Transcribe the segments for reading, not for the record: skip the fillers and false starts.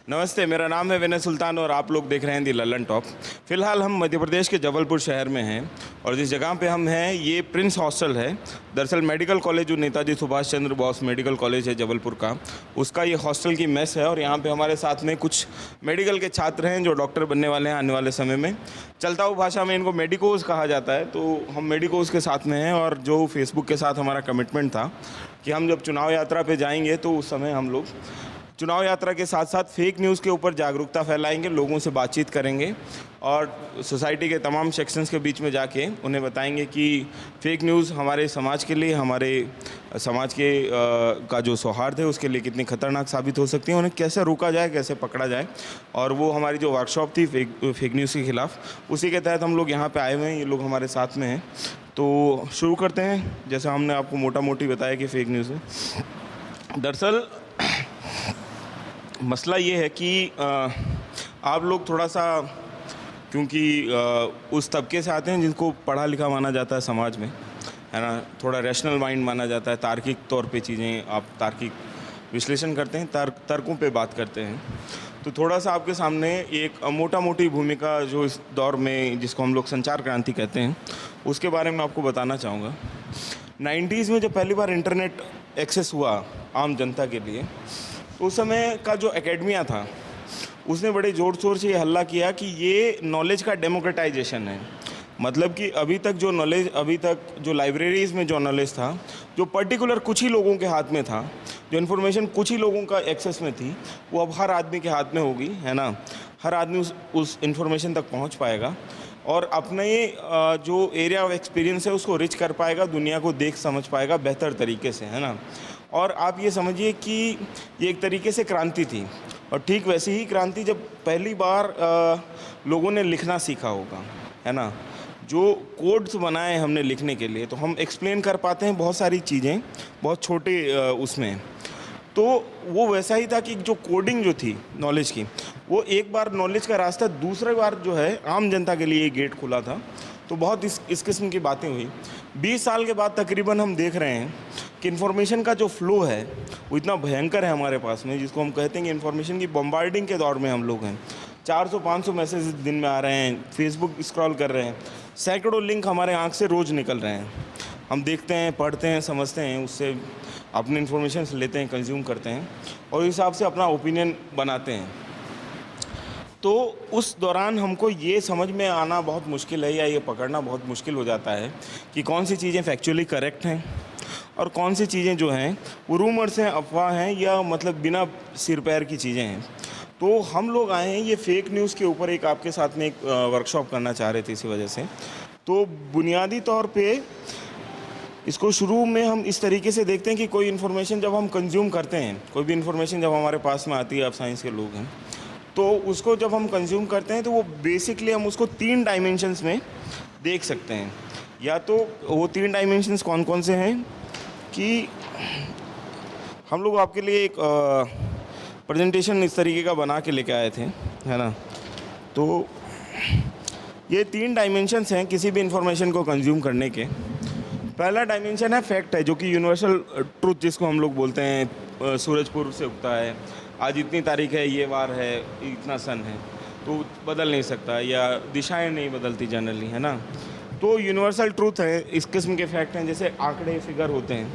नमस्ते, मेरा नाम है विनय सुल्तान और आप लोग देख रहे हैं दी ललन टॉप। फ़िलहाल हम मध्य प्रदेश के जबलपुर शहर में हैं और जिस जगह पे हम हैं ये प्रिंस हॉस्टल है। दरअसल मेडिकल कॉलेज जो नेताजी सुभाष चंद्र बोस मेडिकल कॉलेज है जबलपुर का, उसका ये हॉस्टल की मेस है और यहाँ पे हमारे साथ में कुछ मेडिकल के छात्र हैं जो डॉक्टर बनने वाले हैं आने वाले समय में। चलता भाषा में इनको मेडिकोज़ कहा जाता है, तो हम मेडिकोज़ के साथ में हैं। और जो फेसबुक के साथ हमारा कमिटमेंट था कि हम जब चुनाव यात्रा पर जाएँगे तो उस समय हम लोग चुनाव यात्रा के साथ साथ फेक न्यूज़ के ऊपर जागरूकता फैलाएंगे, लोगों से बातचीत करेंगे और सोसाइटी के तमाम सेक्शंस के बीच में जाके उन्हें बताएंगे कि फेक न्यूज़ हमारे समाज के लिए, हमारे समाज के का जो सौहार्द है उसके लिए कितनी खतरनाक साबित हो सकती है, उन्हें कैसे रोका जाए, कैसे पकड़ा जाए। और वो हमारी जो वर्कशॉप थी फेक न्यूज़ के ख़िलाफ़, उसी के तहत हम लोग यहाँ पर आए हुए हैं। ये लोग हमारे साथ में हैं, तो शुरू करते हैं। जैसे हमने आपको मोटा मोटी बताया कि फ़ेक न्यूज़ है, दरअसल मसला ये है कि आप लोग थोड़ा सा, क्योंकि उस तबके से आते हैं जिनको पढ़ा लिखा माना जाता है समाज में, है ना, थोड़ा रैशनल माइंड माना जाता है, तार्किक तौर पे चीज़ें आप तार्किक विश्लेषण करते हैं, तर्कों पे बात करते हैं। तो थोड़ा सा आपके सामने एक मोटा मोटी भूमिका जो इस दौर में, जिसको हम लोग संचार क्रांति कहते हैं, उसके बारे में आपको बताना चाहूँगा। 90s में जब पहली बार इंटरनेट एक्सेस हुआ आम जनता के लिए, तो उस समय का जो एकेडमिया था उसने बड़े ज़ोर शोर से ये हल्ला किया कि ये नॉलेज का डेमोक्रेटाइजेशन है। मतलब कि अभी तक जो लाइब्रेरीज़ में जो नॉलेज था, जो पर्टिकुलर कुछ ही लोगों के हाथ में था, जो इन्फॉर्मेशन कुछ ही लोगों का एक्सेस में थी, वो अब हर आदमी के हाथ में होगी, है ना। हर आदमी उस इन्फॉर्मेशन तक पहुंच पाएगा और अपने जो एरिया ऑफ एक्सपीरियंस है उसको रिच कर पाएगा, दुनिया को देख समझ पाएगा बेहतर तरीके से, है ना। और आप ये समझिए कि ये एक तरीके से क्रांति थी। और ठीक वैसी ही क्रांति जब पहली बार लोगों ने लिखना सीखा होगा, है ना, जो कोड्स बनाए हमने लिखने के लिए, तो हम एक्सप्लेन कर पाते हैं बहुत सारी चीज़ें बहुत छोटे उसमें। तो वो वैसा ही था कि जो कोडिंग जो थी नॉलेज की, वो एक बार नॉलेज का रास्ता दूसरी बार जो है आम जनता के लिए गेट खुला था। तो बहुत इस किस्म की बातें हुई। 20 साल के बाद तकरीबन हम देख रहे हैं कि इन्फॉर्मेशन का जो फ्लो है वो इतना भयंकर है हमारे पास में, जिसको हम कहते हैं कि इन्फॉर्मेशन की बम्बार्डिंग के दौर में हम लोग हैं। 400-500 मैसेज दिन में आ रहे हैं, फेसबुक स्क्रॉल कर रहे हैं, सैकड़ों लिंक हमारे आँख से रोज़ निकल रहे हैं। हम देखते हैं, पढ़ते हैं, समझते हैं, उससे अपने इन्फॉर्मेशन लेते हैं, कंज्यूम करते हैं और इस हिसाब से अपना ओपिनियन बनाते हैं। तो उस दौरान हमको ये समझ में आना बहुत मुश्किल है, या ये पकड़ना बहुत मुश्किल हो जाता है कि कौन सी चीज़ें फैक्चुअली करेक्ट हैं और कौन सी चीज़ें जो हैं वो रूमर्स हैं, अफवाह हैं, या मतलब बिना सिर पैर की चीज़ें हैं। तो हम लोग आए हैं ये फेक न्यूज़ के ऊपर एक आपके साथ में एक वर्कशॉप करना चाह रहे थे इसी वजह से। तो बुनियादी तौर पे इसको शुरू में हम इस तरीके से देखते हैं कि कोई इन्फॉर्मेशन जब हम कंज्यूम करते हैं, कोई भी इन्फॉर्मेशन जब हमारे पास में आती है, आप साइंस के लोग हैं, तो उसको जब हम कंज्यूम करते हैं तो वो बेसिकली हम उसको 3 डायमेंशंस में देख सकते हैं। या तो वो 3 डायमेंशंस कौन कौन से हैं कि हम लोग आपके लिए एक प्रेजेंटेशन इस तरीके का बना के लेके आए थे, है ना। तो ये 3 डायमेंशंस हैं किसी भी इन्फॉर्मेशन को कंज्यूम करने के। पहला डायमेंशन है फैक्ट है, जो कि यूनिवर्सल ट्रूथ जिसको हम लोग बोलते हैं, सूरज पूर्व से उगता है, आज इतनी तारीख है, ये वार है, इतना सन है, तो बदल नहीं सकता, या दिशाएं नहीं बदलती जनरली, है ना। तो यूनिवर्सल ट्रूथ है, इस किस्म के फैक्ट हैं। जैसे आंकड़े, फिगर होते हैं,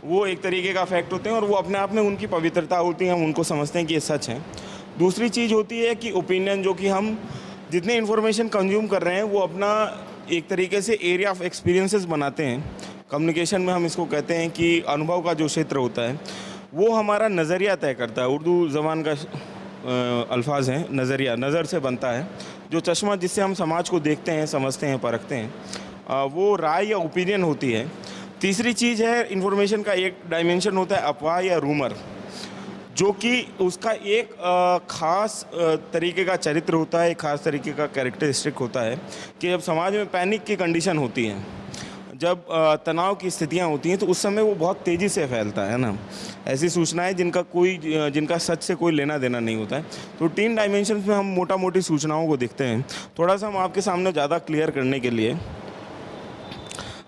वो एक तरीके का फैक्ट होते हैं और वो अपने आप में उनकी पवित्रता होती है, हम उनको समझते हैं कि ये सच है। दूसरी चीज़ होती है कि ओपिनियन, जो कि हम जितने इन्फॉर्मेशन कंज्यूम कर रहे हैं वो अपना एक तरीके से एरिया ऑफ एक्सपीरियंसेस बनाते हैं। कम्युनिकेशन में हम इसको कहते हैं कि अनुभव का जो क्षेत्र होता है वो हमारा नज़रिया तय करता है। उर्दू ज़बान का अल्फाज है नज़रिया, नज़र से बनता है। जो चश्मा जिससे हम समाज को देखते हैं, समझते हैं, परखते हैं, वो राय या ओपिनियन होती है। तीसरी चीज़ है, इन्फॉर्मेशन का एक डायमेंशन होता है अफवाह या रूमर, जो कि उसका एक ख़ास तरीके का चरित्र होता है, एक ख़ास तरीके का कैरेक्टरिस्टिक होता है कि जब समाज में पैनिक की कंडीशन होती है, जब तनाव की स्थितियाँ होती हैं, तो उस समय वो बहुत तेज़ी से फैलता है ना। ऐसी सूचनाएं जिनका सच से कोई लेना देना नहीं होता है। तो 3 डायमेंशंस में हम मोटा मोटी सूचनाओं को देखते हैं। थोड़ा सा हम आपके सामने ज़्यादा क्लियर करने के लिए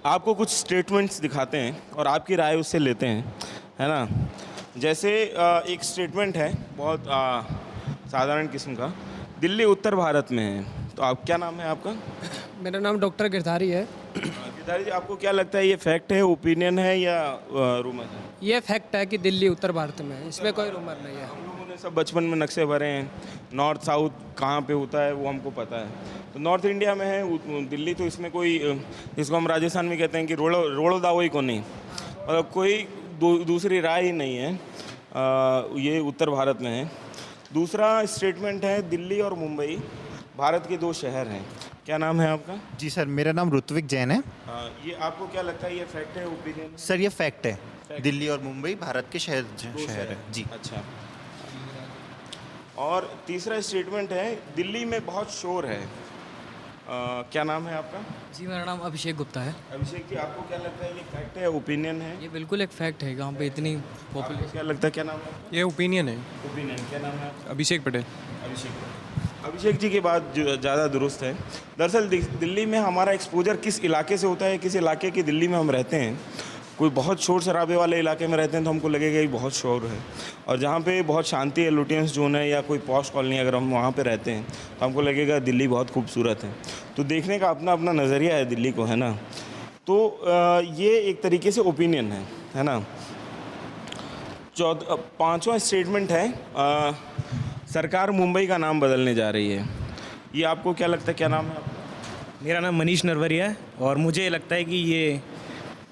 आपको कुछ स्टेटमेंट्स दिखाते हैं और आपकी राय उससे लेते हैं, है ना। जैसे एक स्टेटमेंट है, बहुत साधारण किस्म का। दिल्ली उत्तर भारत में है। तो आप, क्या नाम है आपका? मेरा नाम डॉक्टर गिरधारी है। गिरधारी जी, आपको क्या लगता है, ये फैक्ट है, ओपिनियन है या रूमर है? ये फैक्ट है कि दिल्ली उत्तर भारत में है, इसमें कोई रूमर नहीं है। हम लोगों ने सब बचपन में नक्शे भरे हैं, नॉर्थ साउथ कहाँ पे होता है वो हमको पता है। तो नॉर्थ इंडिया में है दिल्ली, तो इसमें कोई इसको हम राजस्थान में कहते हैं कि रोड़ो दावोई को नहीं, मतलब कोई दूसरी राय ही नहीं है। ये उत्तर भारत में है। दूसरा स्टेटमेंट है, दिल्ली और मुंबई भारत के 2 शहर हैं। क्या नाम है आपका? जी सर, मेरा नाम ऋत्विक जैन है। ये आपको क्या लगता है, ये फैक्ट है, ओपिनियन? सर ये फैक्ट है, दिल्ली और मुंबई भारत के शहर है जी। अच्छा। और तीसरा स्टेटमेंट है, दिल्ली में बहुत शोर है। क्या नाम है आपका? जी मेरा नाम अभिषेक गुप्ता है। अभिषेक जी, आपको क्या लगता है, ये फैक्ट है, ओपिनियन है? ये बिल्कुल एक फैक्ट है, यहाँ पे इतनी आपको पॉपुलेशन। क्या लगता है, क्या नाम है? ये ओपिनियन है। ओपिनियन। क्या नाम है आपका? अभिषेक पटेल। अभिषेक जी की बात ज़्यादा दुरुस्त है। दरअसल दिल्ली में हमारा एक्सपोजर किस इलाके से होता है, किस इलाके की दिल्ली में हम रहते हैं। कोई बहुत शोर शराबे वाले इलाके में रहते हैं तो हमको लगेगा कि बहुत शोर है, और जहाँ पे बहुत शांति है, लुटियंस जोन है या कोई पॉश कॉलोनी, अगर हम वहाँ पे रहते हैं तो हमको लगेगा दिल्ली बहुत खूबसूरत है। तो देखने का अपना अपना नज़रिया है दिल्ली को, है ना। तो ये एक तरीके से ओपिनियन है ना। पांचवा स्टेटमेंट है, सरकार मुंबई का नाम बदलने जा रही है। ये आपको क्या लगता है, क्या नाम है आपका? मेरा नाम मनीष नरवरिया है और मुझे लगता है कि ये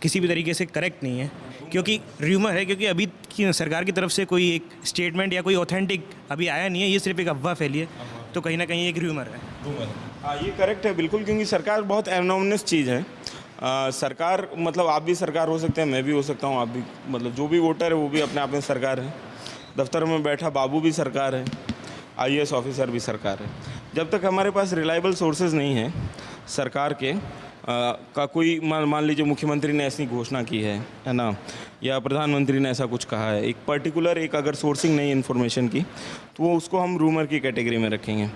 किसी भी तरीके से करेक्ट नहीं है, क्योंकि र्यूमर है, क्योंकि अभी की सरकार की तरफ से कोई एक स्टेटमेंट या कोई ऑथेंटिक अभी आया नहीं है, ये सिर्फ एक अफवाह फैली है, तो कहीं ना कहीं एक र्यूमर है। हाँ, ये करेक्ट है बिल्कुल, क्योंकि सरकार बहुत एनोनिमस चीज़ है। सरकार मतलब आप भी सरकार हो सकते हैं, मैं भी हो सकता हूँ, आप भी, मतलब जो भी वोटर है वो भी अपने आप में सरकार है। दफ्तर में बैठा बाबू भी सरकार है, IAS ऑफिसर भी सरकार है। जब तक हमारे पास रिलायबल सोर्सेज नहीं है सरकार के का, कोई मान लीजिए मुख्यमंत्री ने ऐसी घोषणा की है ना, या प्रधानमंत्री ने ऐसा कुछ कहा है, एक पर्टिकुलर एक अगर सोर्सिंग नहीं इन्फॉर्मेशन की, तो वो उसको हम रूमर की कैटेगरी में रखेंगे।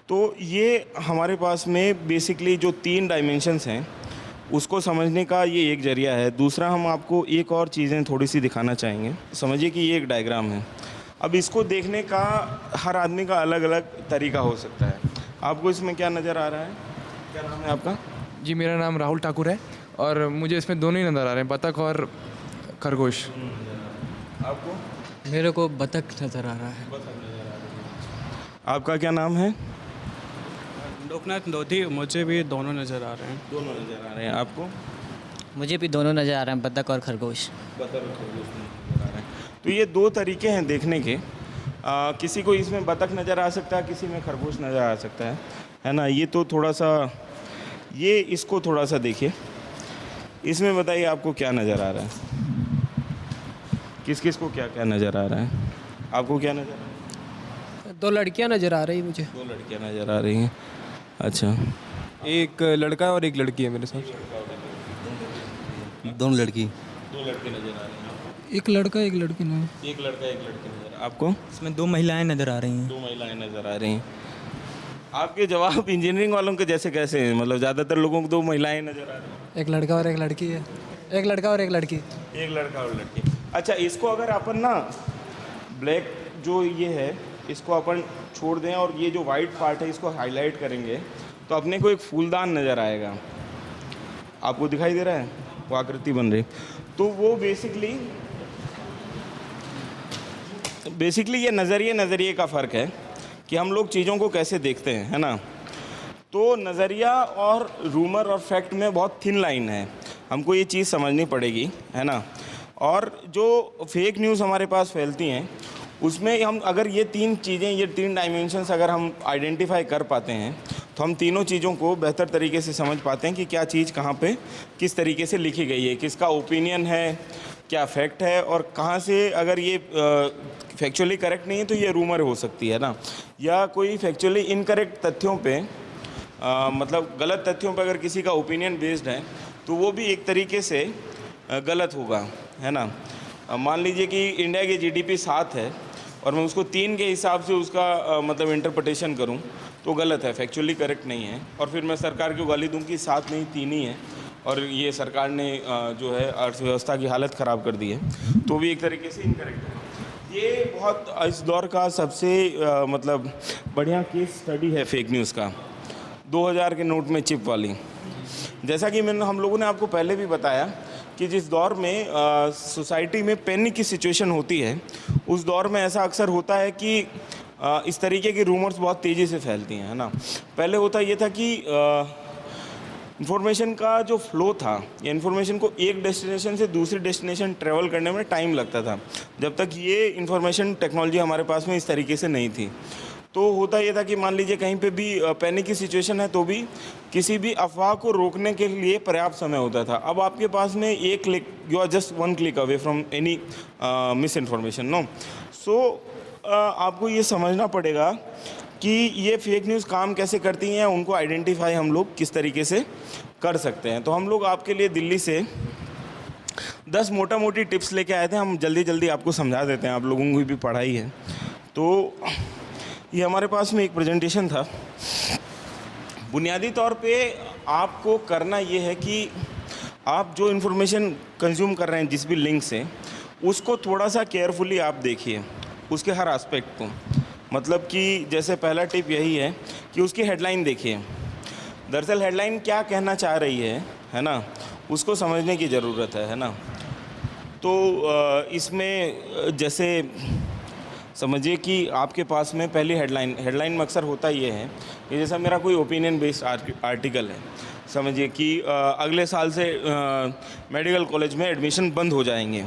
तो ये हमारे पास में बेसिकली जो 3 डायमेंशंस हैं उसको समझने का ये एक जरिया है। दूसरा, हम आपको एक और चीज़ें थोड़ी सी दिखाना चाहेंगे। समझिए कि ये एक डायग्राम है। अब इसको देखने का हर आदमी का अलग अलग तरीका हो सकता है। आपको इसमें क्या नज़र आ रहा है? क्या नाम है आपका? जी मेरा नाम राहुल ठाकुर है और मुझे इसमें दोनों ही नज़र आ रहे हैं, बतख और खरगोश। आपको? मेरे को बतख नज़र आ रहा है। आपका क्या नाम है? लोकनाथ लोधी। मुझे भी दोनों नज़र आ रहे हैं। दोनों नज़र आ रहे हैं। आपको? मुझे भी दोनों नज़र आ रहे हैं, बतख और खरगोश। बतख और खरगोश नज़र आ रहे हैं। तो ये 2 तरीके हैं देखने के। किसी को इसमें बतख नज़र आ सकता है, किसी में खरगोश नज़र आ सकता है ना। ये तो थोड़ा सा, ये इसको थोड़ा सा देखिए, इसमें बताइए आपको क्या नज़र आ रहा है, किस किस को क्या क्या नज़र आ रहा है? आपको क्या नज़र आ रहा है? 2 लड़कियां नज़र आ रही मुझे। 2 लड़कियां नज़र आ रही हैं। अच्छा, एक लड़का और एक लड़की है मेरे साथ। 2 लड़की। 2 लड़के नज़र आ रहे हैं। एक लड़का एक लड़की नहीं। एक लड़का एक लड़की नज़र। आपको? इसमें 2 महिलाएं नज़र आ रही हैं। 2 महिलाएं नज़र आ रही हैं। आपके जवाब इंजीनियरिंग वालों के जैसे कैसे हैं? मतलब ज़्यादातर लोगों को 2 महिलाएं नज़र आ रही हैं। एक लड़का और एक लड़की है। एक लड़का और एक लड़की। एक लड़का और लड़की। अच्छा, इसको अगर अपन ना ब्लैक जो ये है इसको अपन छोड़ दें और ये जो वाइट पार्ट है इसको हाईलाइट करेंगे तो अपने को एक फूलदान नज़र आएगा। आपको दिखाई दे रहा है? वो आकृति बन रही, तो वो बेसिकली ये नज़रिए का फ़र्क है कि हम लोग चीज़ों को कैसे देखते हैं, है ना। तो नज़रिया और रूमर और फैक्ट में बहुत थिन लाइन है, हमको ये चीज़ समझनी पड़ेगी, है ना। और जो फेक न्यूज़ हमारे पास फैलती हैं उसमें हम अगर ये 3 चीज़ें, ये 3 डायमेंशंस अगर हम आइडेंटिफाई कर पाते हैं तो हम तीनों चीज़ों को बेहतर तरीके से समझ पाते हैं कि क्या चीज़ कहाँ पे किस तरीके से लिखी गई है, किसका ओपिनियन है, क्या फैक्ट है, और कहाँ से अगर ये फैक्चुअली करेक्ट नहीं है तो ये रूमर हो सकती है ना, या कोई फैक्चुअली इनकरेक्ट तथ्यों पे मतलब गलत तथ्यों पे अगर किसी का ओपिनियन बेस्ड है तो वो भी एक तरीके से गलत होगा, है ना। मान लीजिए कि इंडिया की GDP 7 है और मैं उसको 3 के हिसाब से उसका मतलब इंटरप्रिटेशन करूं तो गलत है, फैक्चुअली करेक्ट नहीं है, और फिर मैं सरकार को गाली दूं कि 7 नहीं 3 ही है और ये सरकार ने जो है अर्थव्यवस्था की हालत ख़राब कर दी है, तो भी एक तरीके से इनकरेक्ट है। ये बहुत इस दौर का सबसे मतलब बढ़िया केस स्टडी है फेक न्यूज़ का, 2000 के नोट में चिप वाली। जैसा कि हम लोगों ने आपको पहले भी बताया कि जिस दौर में सोसाइटी में पैनिक की सिचुएशन होती है, उस दौर में ऐसा अक्सर होता है कि इस तरीके की रूमर्स बहुत तेज़ी से फैलती हैं, है ना। पहले होता ये था कि इन्फॉर्मेशन का जो फ्लो था, या इन्फॉर्मेशन को एक डेस्टिनेशन से दूसरी डेस्टिनेशन ट्रैवल करने में टाइम लगता था, जब तक ये इन्फॉर्मेशन टेक्नोलॉजी हमारे पास में इस तरीके से नहीं थी। तो होता ये था कि मान लीजिए कहीं पे भी पैनिक की सिचुएशन है तो भी किसी भी अफवाह को रोकने के लिए पर्याप्त समय होता था। अब आपके पास में एक click, you are just 1 click away from any miss information, no. So आपको ये समझना पड़ेगा कि ये फेक न्यूज़ काम कैसे करती हैं, उनको आइडेंटिफाई हम लोग किस तरीके से कर सकते हैं। तो हम लोग आपके लिए दिल्ली से 10 मोटा मोटी टिप्स लेके आए थे। हम जल्दी जल्दी आपको समझा देते हैं, आप लोगों की भी पढ़ाई है। तो ये हमारे पास में एक प्रेजेंटेशन था। बुनियादी तौर पे आपको करना ये है कि आप जो इन्फॉर्मेशन कंज्यूम कर रहे हैं जिस भी लिंक से, उसको थोड़ा सा केयरफुली आप देखिए, उसके हर एस्पेक्ट को। मतलब कि जैसे पहला टिप यही है कि उसकी हेडलाइन देखिए। दरअसल हेडलाइन क्या कहना चाह रही है ना, उसको समझने की ज़रूरत है ना। तो इसमें जैसे समझिए कि आपके पास में पहली हेडलाइन में अक्सर होता ये है कि जैसा मेरा कोई ओपिनियन बेस्ड आर्टिकल है, समझिए कि अगले साल से मेडिकल कॉलेज में एडमिशन बंद हो जाएंगे।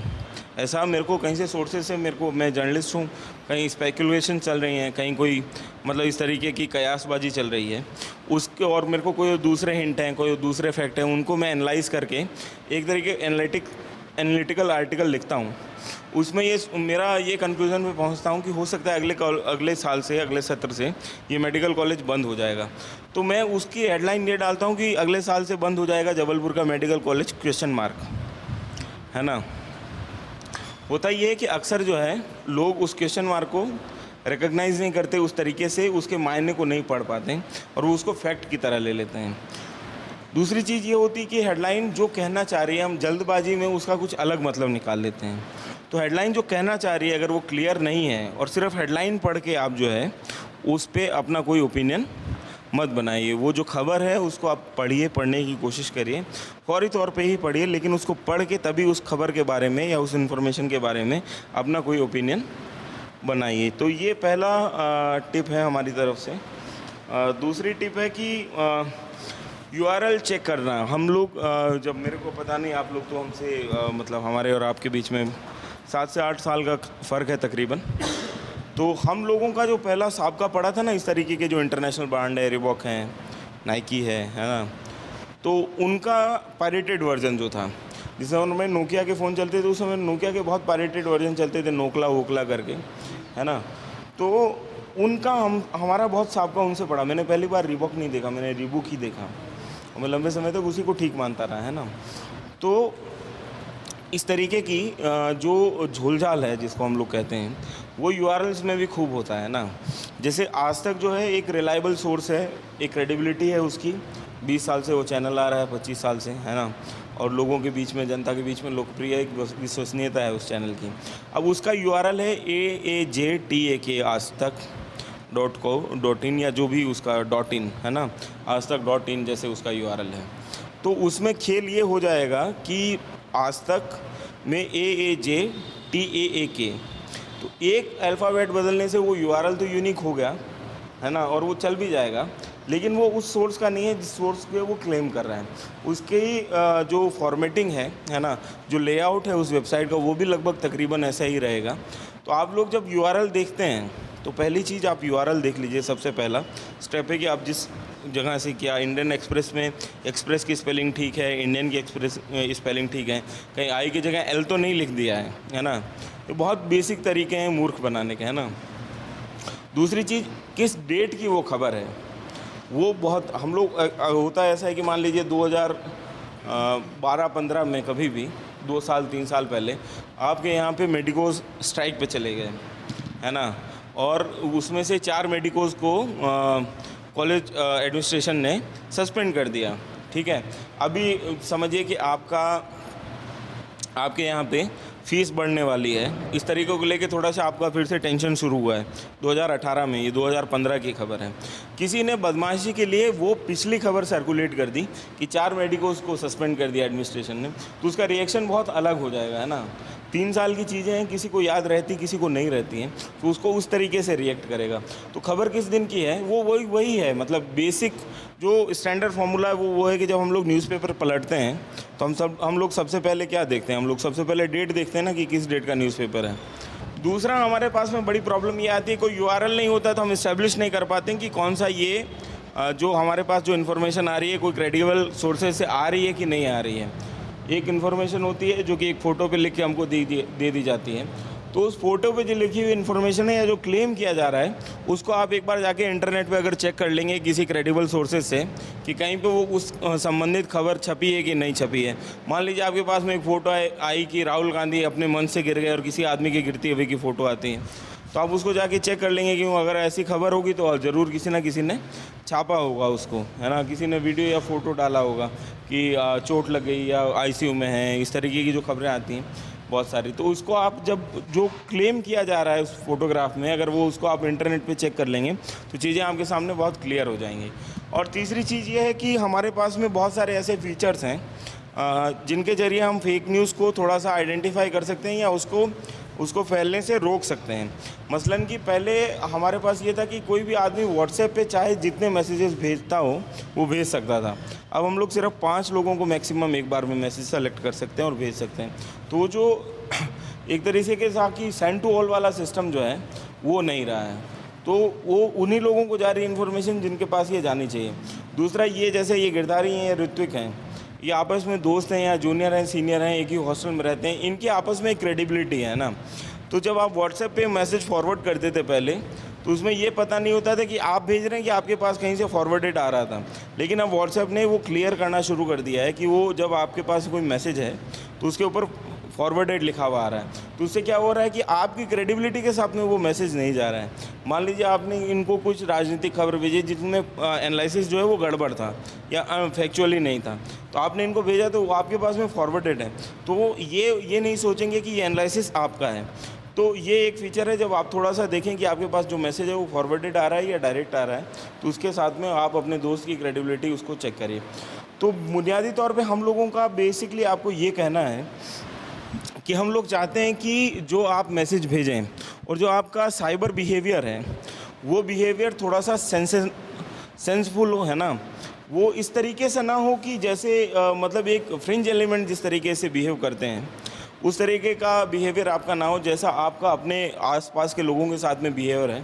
ऐसा मेरे को कहीं से सोर्सेज से मैं जर्नलिस्ट हूँ, कहीं स्पेकुलेशन चल रही हैं, कहीं कोई मतलब इस तरीके की कयासबाजी चल रही है उसके, और मेरे को कोई दूसरे हिंट हैं, कोई दूसरे फैक्ट हैं, उनको मैं एनालाइज करके एक तरीके एनालिटिकल आर्टिकल लिखता हूँ। उसमें मेरा ये कंक्लूजन पे पहुँचता हूँ कि हो सकता है अगले साल से, अगले सत्र से ये मेडिकल कॉलेज बंद हो जाएगा। तो मैं उसकी हेडलाइन ये डालता हूँ कि अगले साल से बंद हो जाएगा जबलपुर का मेडिकल कॉलेज क्वेश्चन मार्क, है ना। होता ये है कि अक्सर जो है लोग उस क्वेश्चन मार्क को रिकग्नाइज़ नहीं करते, उस तरीके से उसके मायने को नहीं पढ़ पाते और वो उसको फैक्ट की तरह ले लेते हैं। दूसरी चीज़ ये होती है कि हेडलाइन जो कहना चाह रही है, हम जल्दबाजी में उसका कुछ अलग मतलब निकाल लेते हैं। तो हेडलाइन जो कहना चाह रही है अगर वो क्लियर नहीं है और सिर्फ हेडलाइन पढ़ के आप जो है उस पर अपना कोई ओपिनियन मत बनाइए। वो जो खबर है उसको आप पढ़िए, पढ़ने की कोशिश करिए, फौरी तौर पे ही पढ़िए, लेकिन उसको पढ़ के तभी उस खबर के बारे में या उस इन्फॉर्मेशन के बारे में अपना कोई ओपिनियन बनाइए। तो ये पहला टिप है हमारी तरफ से। दूसरी टिप है कि URL चेक करना। हम लोग जब, मेरे को पता नहीं, आप लोग तो हमसे मतलब हमारे और आपके बीच में 7 से 8 साल का फ़र्क है तकरीबन। तो हम लोगों का जो पहला साबका पड़ा था ना इस तरीके के जो इंटरनेशनल ब्रांड है, रिबॉक है, नाइकी है ना, तो उनका पायरेटेड वर्जन जो था, जिस समय में नोकिया के फ़ोन चलते थे उस समय नोकिया के बहुत पायरेटेड वर्जन चलते थे, नोकला वोकला करके, है ना। तो उनका हमारा बहुत साबका उनसे पड़ा। मैंने पहली बार रिबॉक नहीं देखा, मैंने रिबुक ही देखा। मैं लंबे समय तक उसी को ठीक मानता रहा, है ना। तो इस तरीके की जो झोलझाल है जिसको हम लोग कहते हैं, वो URLs में भी खूब होता है ना। जैसे आज तक जो है एक रिलायबल सोर्स है, एक क्रेडिबिलिटी है उसकी, 20 साल से वो चैनल आ रहा है, 25 साल से, है ना, और लोगों के बीच में, जनता के बीच में लोकप्रिय एक विश्वसनीयता है उस चैनल की। अब उसका URL है AAJTAK आज तक .co.in या जो भी उसका .in है ना, आज तक .in जैसे उसका URL है। तो उसमें खेल ये हो जाएगा कि आज तक में AAJTAAK, तो एक अल्फ़ाबेट बदलने से वो URL तो यूनिक हो गया, है ना, और वो चल भी जाएगा, लेकिन वो उस सोर्स का नहीं है जिस सोर्स पे वो क्लेम कर रहा है। उसकी जो फॉर्मेटिंग है ना, जो लेआउट है उस वेबसाइट का, वो भी लगभग तकरीबन ऐसा ही रहेगा। तो आप लोग जब URL देखते हैं तो पहली चीज़ आप URL देख लीजिए। सबसे पहला स्टेप है कि आप जिस जगह से, क्या इंडियन एक्सप्रेस में एक्सप्रेस की स्पेलिंग ठीक है, इंडियन की एक्सप्रेस स्पेलिंग ठीक है, कहीं आई की जगह L तो नहीं लिख दिया है ना। तो बहुत बेसिक तरीके हैं मूर्ख बनाने के, है ना। दूसरी चीज़, किस डेट की वो खबर है, वो बहुत हम लोग होता है ऐसा है कि मान लीजिए 2012-15 में कभी भी 2 साल 3 साल पहले आपके यहाँ पे मेडिकोज स्ट्राइक पे चले गए, है ना, और उसमें से 4 मेडिकोज को कॉलेज एडमिनिस्ट्रेशन ने सस्पेंड कर दिया, ठीक है। अभी समझिए कि आपके यहाँ पे फीस बढ़ने वाली है, इस तरीक़े को लेके थोड़ा सा आपका फिर से टेंशन शुरू हुआ है 2018 में। ये 2015 की खबर है। किसी ने बदमाशी के लिए वो पिछली खबर सर्कुलेट कर दी कि 4 मेडिकोस को सस्पेंड कर दिया एडमिनिस्ट्रेशन ने, तो उसका रिएक्शन बहुत अलग हो जाएगा, है ना। 3 साल की चीज़ें हैं, किसी को याद रहती किसी को नहीं रहती हैं, तो उसको उस तरीके से रिएक्ट करेगा। तो खबर किस दिन की है वो वही है, मतलब बेसिक जो स्टैंडर्ड फार्मूला है वो है कि जब हम लोग न्यूज़पेपर पलटते हैं तो हम लोग सबसे पहले क्या देखते हैं, हम लोग सबसे पहले डेट देखते हैं ना कि किस डेट का न्यूज़पेपर है। दूसरा, हमारे पास में बड़ी प्रॉब्लम ये आती है, कोई URL नहीं होता तो हम इस्टेब्लिश नहीं कर पाते हैं कि कौन सा ये जो हमारे पास जो इन्फॉर्मेशन आ रही है कोई क्रेडिबल सोर्सेज से आ रही है कि नहीं आ रही है। एक इन्फॉर्मेशन होती है जो कि एक फ़ोटो पे लिख के हमको दे दी जाती है, तो उस फोटो पे जो लिखी हुई इन्फॉर्मेशन है या जो क्लेम किया जा रहा है उसको आप एक बार जाके इंटरनेट पे अगर चेक कर लेंगे किसी क्रेडिबल सोर्सेज से कि कहीं पे वो उस संबंधित खबर छपी है कि नहीं छपी है। मान लीजिए आपके पास में एक फ़ोटो आई कि राहुल गांधी अपने मंच से गिर गए और किसी आदमी की गिरती हुई की फ़ोटो आती है, तो आप उसको जाके चेक कर लेंगे कि अगर ऐसी खबर होगी तो ज़रूर किसी ना किसी ने छापा होगा उसको, है ना। किसी ने वीडियो या फ़ोटो डाला होगा कि चोट लग गई या ICU में है, इस तरीके की जो खबरें आती हैं बहुत सारी। तो उसको आप जब जो क्लेम किया जा रहा है उस फोटोग्राफ में, अगर वो उसको आप इंटरनेट पे चेक कर लेंगे तो चीज़ें आपके सामने बहुत क्लियर हो जाएंगी। और तीसरी चीज़ ये है कि हमारे पास में बहुत सारे ऐसे फीचर्स हैं जिनके ज़रिए हम फेक न्यूज़ को थोड़ा सा आइडेंटिफाई कर सकते हैं या उसको फैलने से रोक सकते हैं। मसलन कि पहले हमारे पास ये था कि कोई भी आदमी व्हाट्सएप पे चाहे जितने मैसेजेस भेजता हो वो भेज सकता था। अब हम लोग सिर्फ 5 लोगों को मैक्सिमम एक बार में मैसेज सेलेक्ट कर सकते हैं और भेज सकते हैं। तो जो एक तरीके के साथ कि सेंड टू ऑल वाला सिस्टम जो है वो नहीं रहा है, तो वो उन्हीं लोगों को जा रही इन्फॉर्मेशन जिनके पास ये जानी चाहिए। दूसरा, ये जैसे ये गिरधारी हैं, ऋत्विक हैं, ये आपस में दोस्त हैं या जूनियर हैं, सीनियर हैं, एक ही हॉस्टल में रहते हैं, इनकी आपस में एक क्रेडिबिलिटी है ना। तो जब आप व्हाट्सएप पे मैसेज फॉरवर्ड करते थे पहले, तो उसमें ये पता नहीं होता था कि आप भेज रहे हैं कि आपके पास कहीं से फॉरवर्डेड आ रहा था। लेकिन अब व्हाट्सएप ने वो क्लियर करना शुरू कर दिया है कि वो जब आपके पास कोई मैसेज है तो उसके ऊपर फॉरवर्डेड लिखा हुआ आ रहा है। तो उससे क्या हो रहा है कि आपकी क्रेडिबिलिटी के साथ में वो मैसेज नहीं जा रहा है। मान लीजिए आपने इनको कुछ राजनीतिक खबर भेजी जिसमें एनालिसिस जो है वो गड़बड़ था या फैक्चुअली नहीं था, तो आपने इनको भेजा तो वो आपके पास में फॉरवर्डेड है, तो ये नहीं सोचेंगे कि ये एनालिसिस आपका है। तो ये एक फ़ीचर है, जब आप थोड़ा सा देखें कि आपके पास जो मैसेज है वो फॉरवर्डेड आ रहा है या डायरेक्ट आ रहा है, तो उसके साथ में आप अपने दोस्त की क्रेडिबिलिटी उसको चेक करिए। तो बुनियादी तौर पे हम लोगों का बेसिकली आपको ये कहना है कि हम लोग चाहते हैं कि जो आप मैसेज भेजें और जो आपका साइबर बिहेवियर है वो बिहेवियर थोड़ा सा सेंसफुल हो, है ना। वो इस तरीके से ना हो कि जैसे मतलब एक फ्रिंज एलिमेंट जिस तरीके से बिहेव करते हैं उस तरीके का बिहेवियर आपका ना हो। जैसा आपका अपने आसपास के लोगों के साथ में बिहेवियर है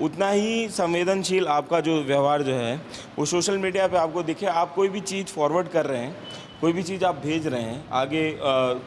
उतना ही संवेदनशील आपका जो व्यवहार जो है वो सोशल मीडिया पे आपको दिखे। आप कोई भी चीज़ फॉरवर्ड कर रहे हैं, कोई भी चीज़ आप भेज रहे हैं आगे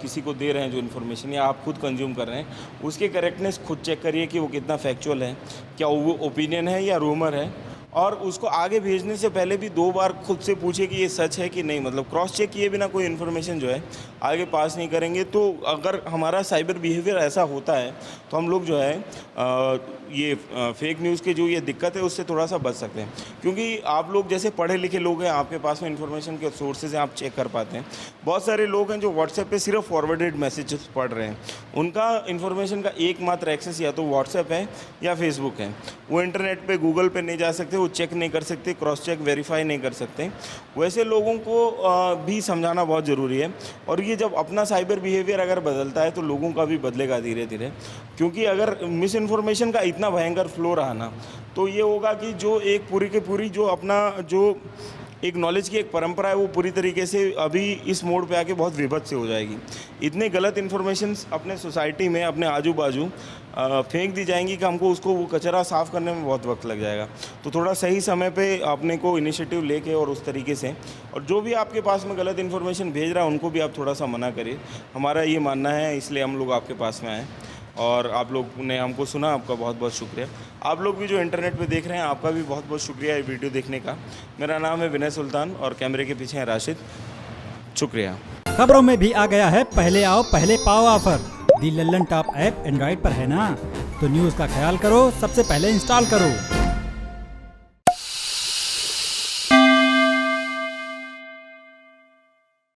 किसी को दे रहे हैं जो इन्फॉर्मेशन, या आप खुद कंज्यूम कर रहे हैं, उसके करेक्टनेस खुद चेक करिए कि वो कितना फैक्चुअल है, क्या वो ओपिनियन है या रूमर है। और उसको आगे भेजने से पहले भी 2 बार खुद से पूछे कि ये सच है कि नहीं, मतलब क्रॉस चेक किए बिना कोई इन्फॉर्मेशन जो है आगे पास नहीं करेंगे। तो अगर हमारा साइबर बिहेवियर ऐसा होता है तो हम लोग जो है ये फेक न्यूज़ के जो ये दिक्कत है उससे थोड़ा सा बच सकते हैं। क्योंकि आप लोग जैसे पढ़े लिखे लोग हैं, आपके पास में इन्फॉर्मेशन के सोर्सेज हैं, आप चेक कर पाते हैं। बहुत सारे लोग हैं जो व्हाट्सएप पे सिर्फ फॉरवर्डेड मैसेजेस पढ़ रहे हैं, उनका इन्फॉर्मेशन का एकमात्र एक्सेस या तो व्हाट्सएप है या फेसबुक है। वो इंटरनेट पे गूगल पे नहीं जा सकते, वो चेक नहीं कर सकते, क्रॉस चेक वेरीफाई नहीं कर सकते। वैसे लोगों को भी समझाना बहुत ज़रूरी है। और ये जब अपना साइबर बिहेवियर अगर बदलता है तो लोगों का भी बदलेगा धीरे धीरे। क्योंकि अगर मिस इन्फॉर्मेशन का इतना भयंकर फ्लो रहा ना तो ये होगा कि जो एक पूरी की पूरी जो अपना जो एक नॉलेज की एक परंपरा है वो पूरी तरीके से अभी इस मोड़ पे आके बहुत विभत्स से हो जाएगी। इतने गलत इन्फॉर्मेशंस अपने सोसाइटी में अपने आजू बाजू फेंक दी जाएंगी कि हमको उसको वो कचरा साफ़ करने में बहुत वक्त लग जाएगा। तो थोड़ा सही समय पे अपने को इनिशिएटिव लेके और उस तरीके से, और जो भी आपके पास में गलत इन्फॉर्मेशन भेज रहा है उनको भी आप थोड़ा सा मना करिए। हमारा ये मानना है, इसलिए हम लोग आपके पास में आए और आप लोग ने हमको सुना, आपका बहुत बहुत शुक्रिया। आप लोग भी जो इंटरनेट पे देख रहे हैं आपका भी बहुत बहुत शुक्रिया ये वीडियो देखने का। मेरा नाम है विनय सुल्तान और कैमरे के पीछे है राशिद। शुक्रिया। खबरों में भी आ गया है पहले आओ पहले पाओ ऑफर। दी लल्लन टॉप ऐप एंड्रॉइड पर है ना, तो न्यूज़ का ख्याल करो, सबसे पहले इंस्टॉल करो।